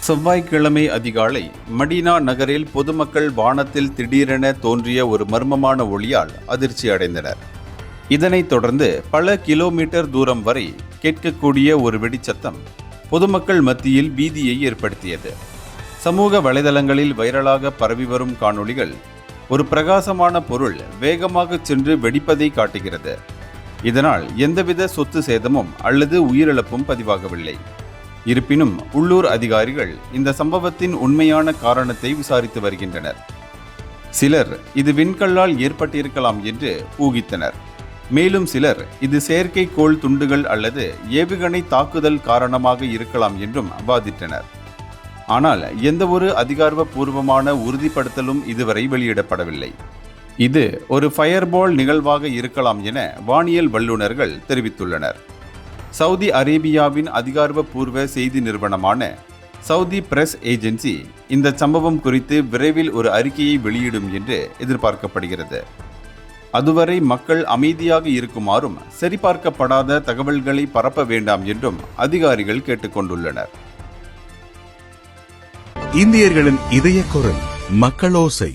செவ்வாய்க்கிழமை அதிகாலை மடீனா நகரில் பொதுமக்கள் வானத்தில் திடீரென தோன்றிய ஒரு மர்மமான ஒளியால் அதிர்ச்சி அடைந்தனர். இதனைத் தொடர்ந்து பல கிலோமீட்டர் தூரம் வரை கேட்கக்கூடிய ஒரு வெடிச்சத்தம் பொதுமக்கள் மத்தியில் பீதியை ஏற்படுத்தியது. சமூக வலைதளங்களில் வைரலாக பரவி வரும் காணொளிகள் ஒரு பிரகாசமான பொருள் வேகமாக சென்று வெடிப்பதை காட்டுகிறது. இதனால் எந்தவித சொத்து சேதமும் அல்லது உயிரிழப்பும் பதிவாகவில்லை. இருப்பினும் உள்ளூர் அதிகாரிகள் இந்த சம்பவத்தின் உண்மையான காரணத்தை விசாரித்து வருகின்றனர். சிலர் இது விண்கல்லால் ஏற்பட்டிருக்கலாம் என்று ஊகித்தனர். மேலும் சிலர் இது செயற்கைக்கோள் துண்டுகள் அல்லது ஏவுகணை தாக்குதல் காரணமாக இருக்கலாம் என்றும் வாதிட்டனர். ஆனால் எந்தவொரு அதிகாரப்பூர்வமான உறுதிப்படுத்தலும் இதுவரை வெளியிடப்படவில்லை. இது ஒரு ஃபயர்பால் நிகழ்வாக இருக்கலாம் என வானியல் வல்லுநர்கள் தெரிவித்துள்ளனர். சவுதி அரேபியாவின் அதிகாரப்பூர்வ செய்தி நிறுவனமான சவுதி பிரஸ் ஏஜென்சி இந்த சம்பவம் குறித்து விரைவில் ஒரு அறிக்கையை வெளியிடும் என்று எதிர்பார்க்கப்படுகிறது. அதுவரை மக்கள் அமைதியாக இருக்குமாறும் சரிபார்க்கப்படாத தகவல்களை பரப்ப வேண்டாம் என்றும் அதிகாரிகள் கேட்டுக்கொண்டுள்ளனர். இந்தியர்களின் இதய குரல் மக்களோசை.